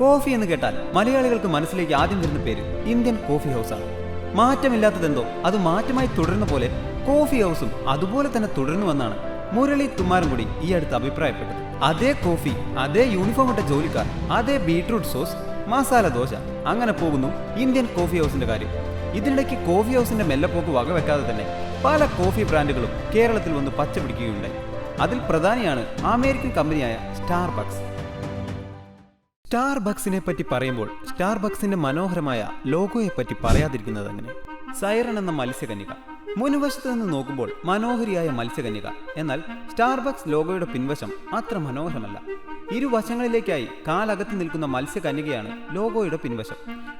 Coffee എന്ന് കേട്ടാൽ മലയാളികൾക്ക് മനസ്സിലേക്ക് ആദ്യം വരുന്ന പേര് ഇന്ത്യൻ കോഫി ഹൗസാണ്. മാറ്റമില്ലാത്തതെന്തോ അത് മാറ്റമായി തുടരുന്ന പോലെ കോഫി ഹൗസും അതുപോലെ തന്നെ തുടരുന്നുവെന്നാണ് മുരളി തുമ്മാരൻകുടി ഈ അടുത്ത് അഭിപ്രായപ്പെട്ടത്. അതേ കോഫി, അതേ യൂണിഫോം ഇട്ട ജോലിക്കാർ, അതേ ബീട്രൂട്ട് സോസ്, മസാല ദോശ, അങ്ങനെ പോകുന്നു ഇന്ത്യൻ കോഫി ഹൗസിന്റെ കാര്യം. ഇതിനിടയ്ക്ക് കോഫി ഹൗസിന്റെ മെല്ലപ്പോക്ക് വകവെക്കാതെ തന്നെ പല കോഫി ബ്രാൻഡുകളും കേരളത്തിൽ വന്ന് പച്ച പിടിക്കുകയുണ്ടായി. അതിൽ പ്രധാനിയാണ് അമേരിക്കൻ കമ്പനിയായ സ്റ്റാർബക്സ്. സ്റ്റാർബക്സിനെ പറ്റി പറയുമ്പോൾ സ്റ്റാർബക്സിന്റെ മനോഹരമായ ലോഗോയെ പറ്റി പറയാതിരിക്കുന്നത് അങ്ങനെ. സൈറൺ എന്ന മത്സ്യകന്യക മുൻവശത്ത് നിന്ന് നോക്കുമ്പോൾ മനോഹരിയായ മത്സ്യകന്യക. എന്നാൽ സ്റ്റാർബക്സ് ലോഗോയുടെ പിൻവശം അത്ര മനോഹരമല്ല. ഇരുവശങ്ങളിലേക്കായി കാലകത്ത് നിൽക്കുന്ന മത്സ്യകന്യകയാണ് ലോഗോയുടെ പിൻവശം.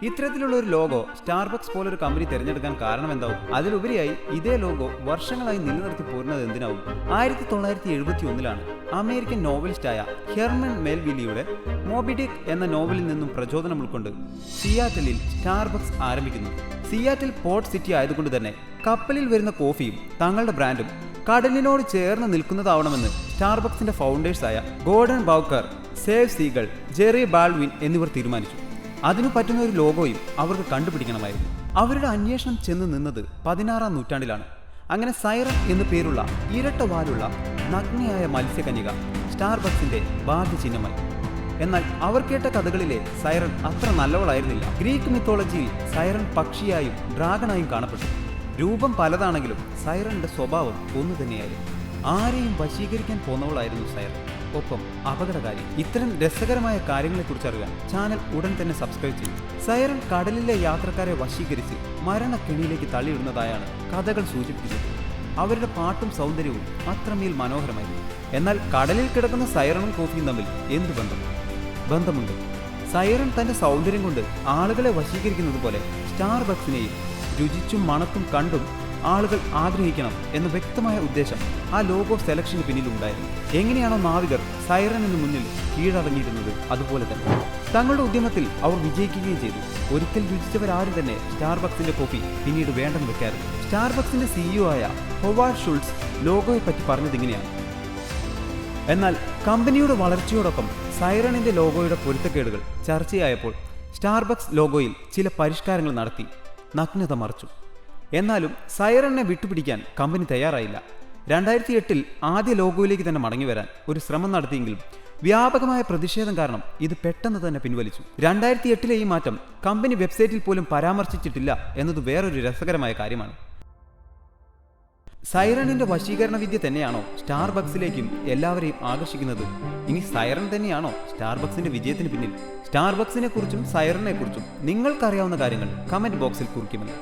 ഇത്തരത്തിലുള്ള ഒരു ലോഗോ സ്റ്റാർബക്സ് പോലൊരു കമ്പനി തിരഞ്ഞെടുക്കാൻ കാരണം എന്താവും? അതിലുപരിയായി ഇതേ ലോഗോ വർഷങ്ങളായി നിലനിർത്തി പോരുന്നത് എന്തിനാവും? 1971 അമേരിക്കൻ നോവലിസ്റ്റായ ഹെർമൻ മെൽവില്ലിയുടെ മോബിഡിക് എന്ന നോവലിൽ നിന്നും പ്രചോദനം ഉൾക്കൊണ്ട് സിയാറ്റലിൽ സ്റ്റാർബക്സ് ആരംഭിക്കുന്നു. സിയാറ്റൽ പോർട്ട് സിറ്റി ആയതുകൊണ്ട് തന്നെ കപ്പലിൽ വരുന്ന കോഫിയും തങ്ങളുടെ ബ്രാൻഡും കടലിനോട് ചേർന്ന് നിൽക്കുന്നതാവണമെന്ന് സ്റ്റാർബക്സിന്റെ ഫൗണ്ടേഴ്സായ Gordon Bowker, Zev Siegl, Jerry Baldwin എന്നിവർ തീരുമാനിച്ചു. അതിനു പറ്റുന്ന ഒരു ലോഗോയും അവർക്ക് കണ്ടുപിടിക്കണമായിരുന്നു. അവരുടെ അന്വേഷണം ചെന്ന് നിന്നത് 16-ാം നൂറ്റാണ്ടിലാണ്. അങ്ങനെ സൈറൺ എന്നു പേരുള്ള ഇരട്ട വാലുള്ള നഗ്നയായ മത്സ്യകന്യക സ്റ്റാർബക്സിന്റെ ഭാഗ്യചിഹ്നമായി. എന്നാൽ അവർ കേട്ട കഥകളിലെ സൈറൺ അത്ര നല്ലവളായിരുന്നില്ല. ഗ്രീക്ക് മിത്തോളജിയിൽ സൈറൺ പക്ഷിയായും ഡ്രാഗണായും കാണപ്പെട്ടു. രൂപം പലതാണെങ്കിലും സൈറണിന്റെ സ്വഭാവം ഒന്നു തന്നെയായിരുന്നു. ആരെയും വശീകരിക്കാൻ പോന്നവളായിരുന്നു സൈറൺ, ഒപ്പം അപകടകാരി. ഇത്തരം രസകരമായ കാര്യങ്ങളെക്കുറിച്ച് അറിയാൻ ചാനൽ ഉടൻ തന്നെ സബ്സ്ക്രൈബ് ചെയ്യും. സൈറൺ കടലിലെ യാത്രക്കാരെ വശീകരിച്ച് മരണക്കെണിയിലേക്ക് തള്ളിയിടുന്നതായാണ് കഥകൾ സൂചിപ്പിക്കുന്നത്. അവരുടെ പാട്ടും സൗന്ദര്യവും അത്രമേൽ മനോഹരമായിരുന്നു. എന്നാൽ കടലിൽ കിടക്കുന്ന സൈറണും കോഫിയും തമ്മിൽ എന്ത് ബന്ധമുണ്ട്? സൈറൺ തന്റെ സൗന്ദര്യം കൊണ്ട് ആളുകളെ വശീകരിക്കുന്നത് പോലെ സ്റ്റാർബക്സിനെയും രുചിച്ചും മണത്തും കണ്ടും ആളുകൾ ആഗ്രഹിക്കണം എന്ന വ്യക്തമായ ഉദ്ദേശം ആ ലോഗോ സെലക്ഷന് പിന്നിലുണ്ടായിരുന്നു. എങ്ങനെയാണോ നാവികർ സൈറണിന് മുന്നിൽ കീഴടങ്ങിയിരുന്നത്, അതുപോലെ തന്നെ തങ്ങളുടെ ഉദ്യമത്തിൽ അവർ വിജയിക്കുകയും ചെയ്തു. ഒരിക്കൽ രുചിച്ചവരാരും തന്നെ സ്റ്റാർബക്സിന്റെ കോഫി പിന്നീട് വേണ്ടെന്ന് വെക്കാറുണ്ട്. സ്റ്റാർബക്സിന്റെ CEO ആയ ഹൊവാർഡ് ഷുൾസ് ലോഗോയെ പറ്റി പറഞ്ഞതിങ്ങനെയാണ്: എന്നാൽ കമ്പനിയുടെ വളർച്ചയോടൊപ്പം സൈറണിന്റെ ലോഗോയുടെ പൊരുത്തക്കേടുകൾ ചർച്ചയായപ്പോൾ സ്റ്റാർബക്സ് ലോഗോയിൽ ചില പരിഷ്കാരങ്ങൾ നടത്തി നഗ്നത മറച്ചു. എന്നാലും സൈറണിനെ വിട്ടുപിടിക്കാൻ കമ്പനി തയ്യാറായില്ല. 2008 ആദ്യ ലോഗോയിലേക്ക് തന്നെ മടങ്ങി വരാൻ ഒരു ശ്രമം നടത്തിയെങ്കിലും വ്യാപകമായ പ്രതിഷേധം കാരണം ഇത് പെട്ടെന്ന് തന്നെ പിൻവലിച്ചു. 2008 ഈ മാറ്റം കമ്പനി വെബ്സൈറ്റിൽ പോലും പരാമർശിച്ചിട്ടില്ല എന്നത് വേറൊരു രസകരമായ കാര്യമാണ്. സൈറണിന്റെ വശീകരണ വിദ്യ തന്നെയാണോ സ്റ്റാർബക്സിലേക്കും എല്ലാവരെയും ആകർഷിക്കുന്നത്? ഇനി സൈറൺ തന്നെയാണോ സ്റ്റാർബക്സിന്റെ വിജയത്തിന് പിന്നിൽ? സ്റ്റാർബക്സിനെ കുറിച്ചും സൈറണിനെ കുറിച്ചും നിങ്ങൾക്കറിയാവുന്ന കാര്യങ്ങൾ കമന്റ് ബോക്സിൽ കുറിക്കുമല്ലോ.